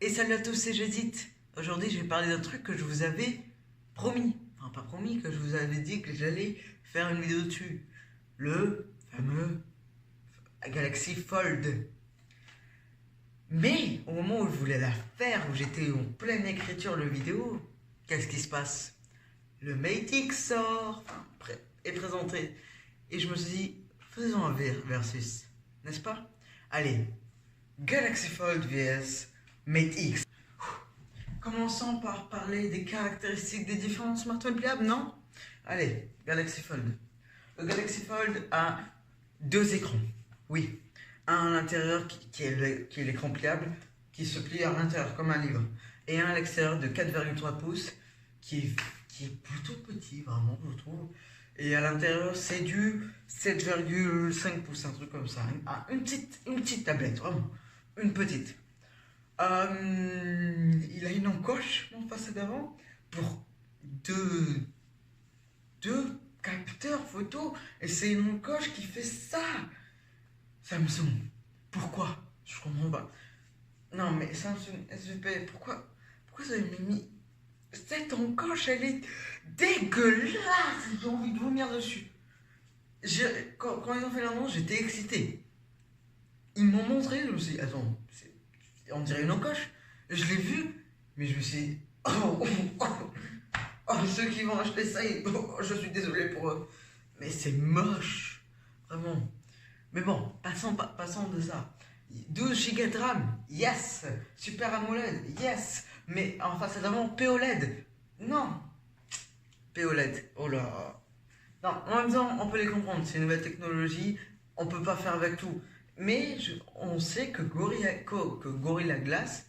Et salut à tous, c'est Judith. Aujourd'hui, je vais parler d'un truc que je vous avais promis. Enfin, pas promis, que je vous avais dit que j'allais faire une vidéo dessus. Le fameux Galaxy Fold. Mais au moment où je voulais la faire, où j'étais en pleine écriture de vidéo, qu'est-ce qui se passe? Le Mate X sort, est présenté. Et je me suis dit, faisons un versus, n'est-ce pas? Allez, Galaxy Fold vs Mate X. Commençons par parler des caractéristiques des différents smartphones pliables, non? Allez, Galaxy Fold. Le Galaxy Fold a deux écrans. Oui, un à l'intérieur qui est l'écran pliable, qui se plie à l'intérieur comme un livre. Et un à l'extérieur de 4,3 pouces, qui est plutôt petit, vraiment, je trouve. Et à l'intérieur, c'est du 7,5 pouces, un truc comme ça. Une petite tablette, vraiment. Une petite. Il a une encoche en face d'avant pour deux capteurs photo. Et c'est une encoche qui fait ça. Samsung, pourquoi? Je comprends pas. Non mais Samsung SVP, pourquoi vous avez mis cette encoche? Elle est dégueulasse. J'ai envie de vomir dessus. Quand ils ont fait l'annonce, j'étais excité. Ils m'ont montré, je me suis dit, attends, on dirait une encoche. Je l'ai vu, mais je me suis dit, ceux qui vont acheter ça, je suis désolé pour eux. Mais c'est moche, vraiment. Mais bon, passons de ça. 12 Go de RAM, yes. Super AMOLED, yes. Mais en face d'avant, POLED, non. POLED, oh là. Non, en même temps, on peut les comprendre, c'est une nouvelle technologie, on peut pas faire avec tout. Mais on sait que Gorilla Glass,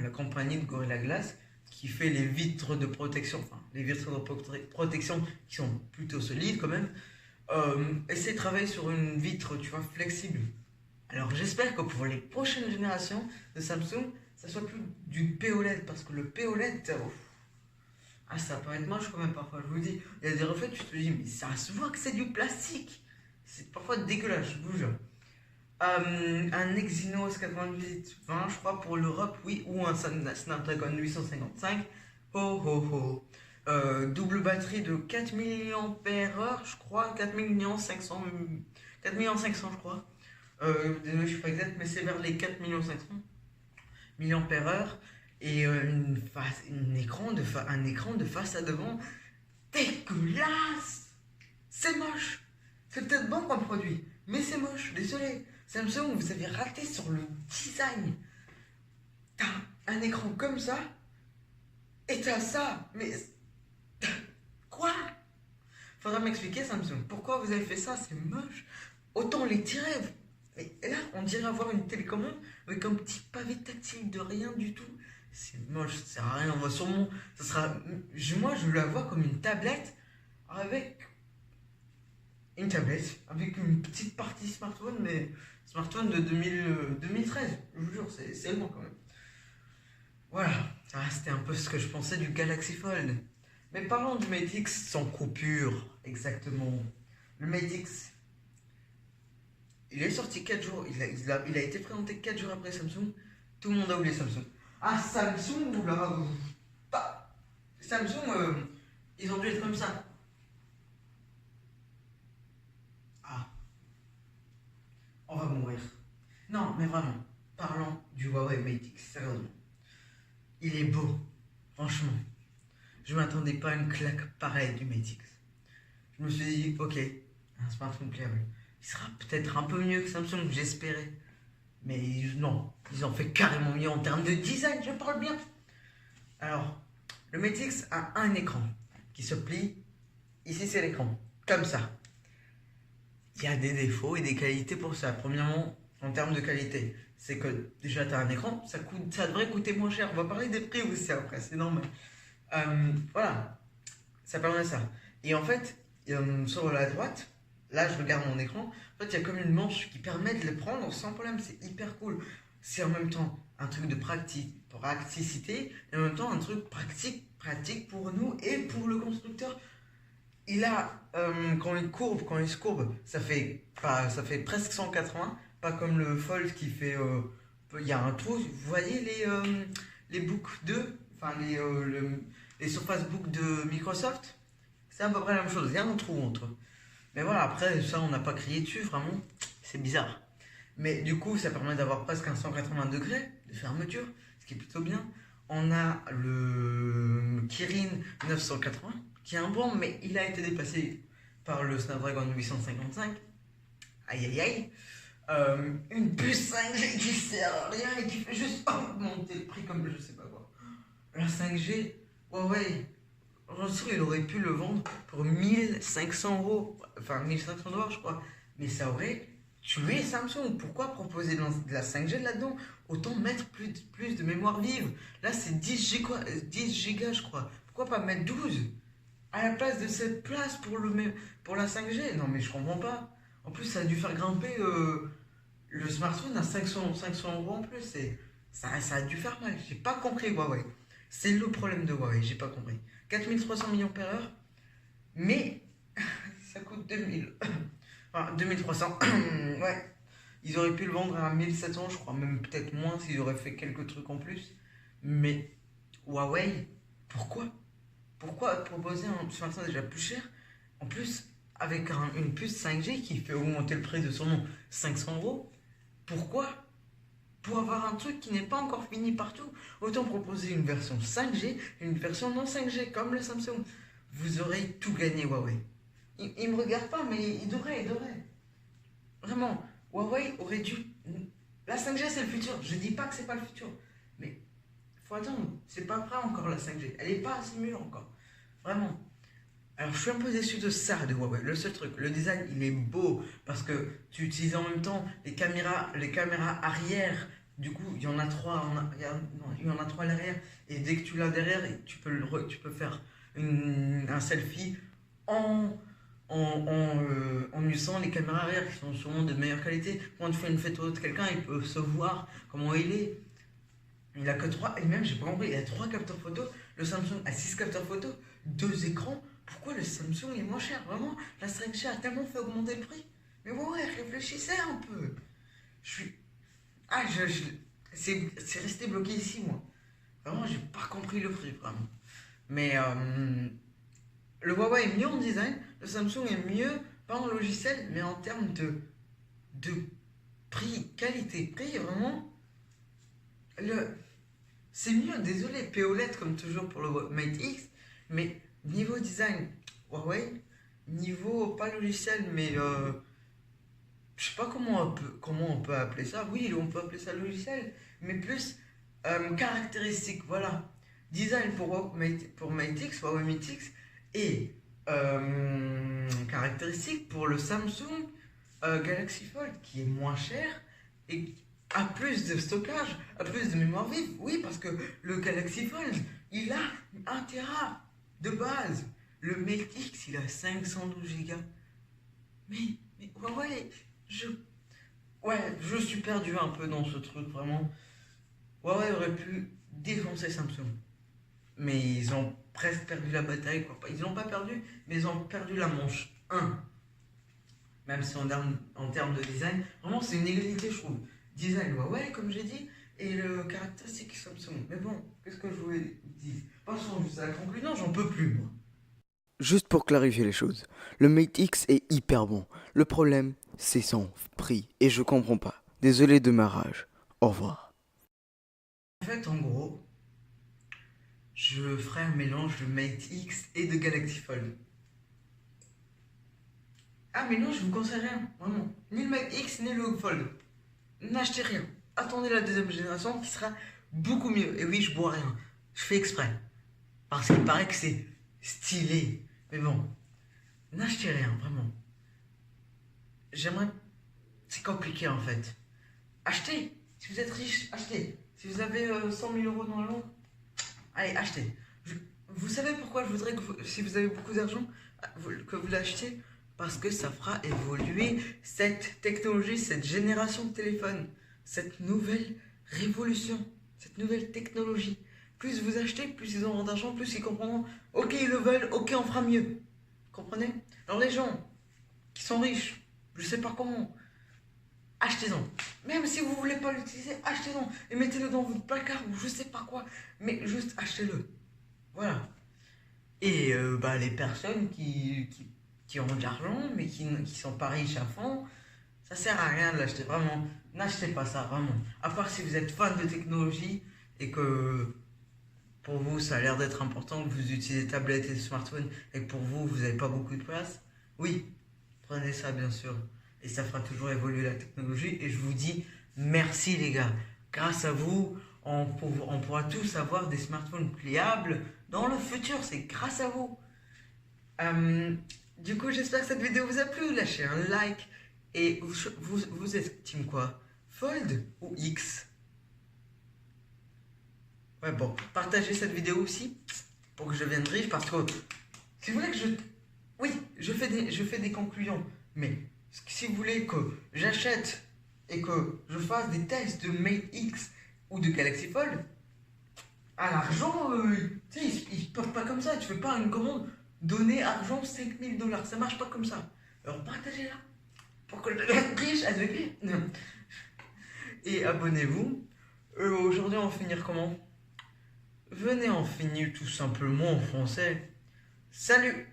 la compagnie de Gorilla Glass, qui fait les vitres de protection, les vitres de protection qui sont plutôt solides quand même, essaie de travailler sur une vitre, tu vois, flexible. Alors j'espère que pour les prochaines générations de Samsung, ça soit plus du POLED, parce que le POLED, ça peut être moche quand même parfois, je vous dis. Il y a des reflets, tu te dis, mais ça se voit que c'est du plastique. C'est parfois dégueulasse, je vous jure. Un Exynos 9820, je crois, pour l'Europe, oui, ou un Snapdragon 855. Double batterie de 4000 mAh, je crois, 4500, je crois. Désolé, je suis pas exact, mais c'est vers les 4500 mAh. Et un écran de face à devant dégueulasse. C'est moche. C'est peut-être bon comme produit, mais c'est moche, désolé. Samsung, vous avez raté sur le design. T'as un écran comme ça, et t'as ça, mais... Quoi? Faudra m'expliquer, Samsung, pourquoi vous avez fait ça, c'est moche. Autant les tirer. Et là, on dirait avoir une télécommande avec un petit pavé tactile de rien du tout. C'est moche, ça sert à rien, on va sûrement... Moi, je la vois comme une tablette avec... Une tablette avec une petite partie smartphone, mais smartphone de 2013, je vous jure, c'est loin quand même. Voilà, c'était un peu ce que je pensais du Galaxy Fold. Mais parlons du Mate X sans coupure, exactement. Le Mate X, il est sorti 4 jours, il a été présenté 4 jours après Samsung. Tout le monde a oublié Samsung. Samsung, oula, Samsung, ils ont dû être comme ça. On va mourir. Non, mais vraiment, parlons du Huawei Mate X, sérieusement. Il est beau, franchement. Je ne m'attendais pas à une claque pareille du Mate X. Je me suis dit, ok, un smartphone pliable. Il sera peut-être un peu mieux que Samsung, j'espérais. Mais non, ils ont fait carrément mieux en termes de design, je parle bien. Alors, le Mate X a un écran qui se plie. Ici, c'est l'écran, comme ça. Il y a des défauts et des qualités pour ça. Premièrement, en termes de qualité, c'est que déjà tu as un écran, ça devrait coûter moins cher. On va parler des prix aussi après, c'est normal. Voilà, ça permet ça. Et en fait, sur la droite, là je regarde mon écran, en fait il y a comme une manche qui permet de le prendre sans problème, c'est hyper cool. C'est en même temps un truc de praticité et en même temps un truc pratique pour nous et pour le constructeur. Il a, quand il se courbe, ça fait presque 180, pas comme le Fold qui fait, il y a un trou, vous voyez les Book 2, enfin les Surface Book de Microsoft, c'est à peu près la même chose, il y a un trou entre eux. Mais voilà, après ça on n'a pas crié dessus, vraiment, c'est bizarre. Mais du coup ça permet d'avoir presque un 180 degrés de fermeture, ce qui est plutôt bien. On a le Kirin 980 qui est un bon, mais il a été dépassé par le Snapdragon 855. Aïe aïe aïe. Une puce 5G qui sert à rien et qui fait juste augmenter le prix comme je sais pas quoi. La 5G, Huawei, il aurait pu le vendre pour 1500 euros, enfin 1500 dollars je crois, mais ça aurait tué Samsung. Pourquoi proposer de la 5G là-dedans? Autant mettre plus de mémoire vive. Là c'est 10 gigas je crois. Pourquoi pas mettre 12 à la place de cette place pour la 5G? Non mais je comprends pas. En plus ça a dû faire grimper le smartphone à 500 euros en plus. Ça a dû faire mal. J'ai pas compris Huawei. C'est le problème de Huawei, j'ai pas compris. 4300 millions par heure, mais ça coûte 2000. Enfin, 2300. Ouais. Ils auraient pu le vendre à 1700, je crois, même peut-être moins s'ils auraient fait quelques trucs en plus. Mais Huawei, pourquoi? Pourquoi proposer un smartphone déjà plus cher? En plus, avec une puce 5G qui fait augmenter le prix de son nom 500 euros. Pourquoi? Pour avoir un truc qui n'est pas encore fini partout, autant proposer une version 5G et une version non 5G, comme le Samsung. Vous aurez tout gagné, Huawei. Il me regarde pas, mais il devrait. Vraiment, Huawei aurait dû... La 5G, c'est le futur. Je dis pas que c'est pas le futur. Mais faut attendre. C'est pas prêt encore, la 5G. Elle est pas assez mûre encore. Vraiment. Alors, je suis un peu déçu de ça, de Huawei. Le seul truc, le design, il est beau. Parce que tu utilises en même temps les caméras arrière. Du coup, il y en a trois, il y en a trois à l'arrière. Et dès que tu l'as derrière, tu peux faire un selfie en, en usant les caméras arrière qui sont sûrement de meilleure qualité. Quand tu fais une photo de quelqu'un, il peut se voir comment il est. Il a que 3, et même j'ai pas compris, il a 3 capteurs photo. Le Samsung a 6 capteurs photo, 2 écrans. Pourquoi le Samsung est moins cher? Vraiment, la 5G a tellement fait augmenter le prix. Mais ouais, réfléchissez un peu. Je suis. Ah, c'est resté bloqué ici, moi. Vraiment, j'ai pas compris le prix, vraiment. Mais le Huawei est mieux en design, le Samsung est mieux, pas en logiciel, mais en termes de prix, qualité, prix, vraiment. C'est mieux, désolé, POLED comme toujours pour le Mate X, mais niveau design, Huawei, niveau pas logiciel, mais je sais pas comment on peut appeler ça. Oui, on peut appeler ça logiciel, mais plus caractéristique, voilà. Design pour Mate X, Huawei Mate X, et caractéristique pour le Samsung Galaxy Fold, qui est moins cher et a plus de stockage, a plus de mémoire vive. Oui, parce que le Galaxy Fold, il a 1 Tera de base. Le Mate X, il a 512 Go. Mais Huawei, je suis perdu un peu dans ce truc, vraiment. Huawei aurait pu défoncer Samsung. Mais ils ont presque perdu la bataille, quoi. Ils l'ont pas perdu, mais ils ont perdu la manche 1. Même si en termes de design, vraiment c'est une égalité, je trouve. Design Huawei, comme j'ai dit, et le caractéristique Samsung. Mais bon, qu'est-ce que je voulais dire? Passons juste à la conclusion, j'en peux plus, moi. Juste pour clarifier les choses, le Mate X est hyper bon. Le problème, c'est son prix. Et je comprends pas. Désolé de ma rage. Au revoir. En fait, en gros, je ferai un mélange de Mate X et de Galaxy Fold. Ah, mais non, je vous conseille rien, vraiment. Ni le Mate X, ni le Fold. N'achetez rien. Attendez la deuxième génération qui sera beaucoup mieux. Et oui, je bois rien. Je fais exprès. Parce qu'il paraît que c'est stylé. Mais bon, n'achetez rien, vraiment. J'aimerais... C'est compliqué en fait. Achetez. Si vous êtes riche, achetez. Si vous avez 100 000 euros dans l'eau, allez, achetez. Vous savez pourquoi je voudrais que si vous avez beaucoup d'argent, que vous l'achetiez? Parce que ça fera évoluer cette technologie, cette génération de téléphone, cette nouvelle révolution, cette nouvelle technologie. Plus vous achetez, plus ils auront d'argent, plus ils comprendront. Ok, ils le veulent, ok, on fera mieux. Comprenez? Alors les gens qui sont riches, je sais pas comment, achetez-en. Même si vous voulez pas l'utiliser, achetez-le et mettez-le dans votre placard ou je sais pas quoi. Mais juste achetez-le. Voilà. Et les personnes qui ont de l'argent mais qui sont pas riches à fond, ça sert à rien de l'acheter. Vraiment, n'achetez pas ça, vraiment. À part si vous êtes fan de technologie et que pour vous ça a l'air d'être important que vous utilisez tablette et smartphone et que pour vous, vous n'avez pas beaucoup de place. Oui, prenez ça bien sûr. Et ça fera toujours évoluer la technologie. Et je vous dis merci les gars. Grâce à vous, on pourra tous avoir des smartphones pliables dans le futur. C'est grâce à vous. Du coup, j'espère que cette vidéo vous a plu. Lâchez un like. Et vous êtes team quoi? Fold ou X? Ouais, bon, partagez cette vidéo aussi pour que je devienne riche parce que si vous voulez que je. Oui, je fais des conclusions. Mais si vous voulez que j'achète et que je fasse des tests de Mate X ou de Galaxy Fold, à l'argent, tu sais, ils peuvent pas comme ça. Tu fais pas une commande, donner argent 5 000 $. Ça marche pas comme ça. Alors partagez-la pour que je devienne riche avec. Et abonnez-vous. Aujourd'hui, on va finir comment? Venez en finir tout simplement en français. Salut!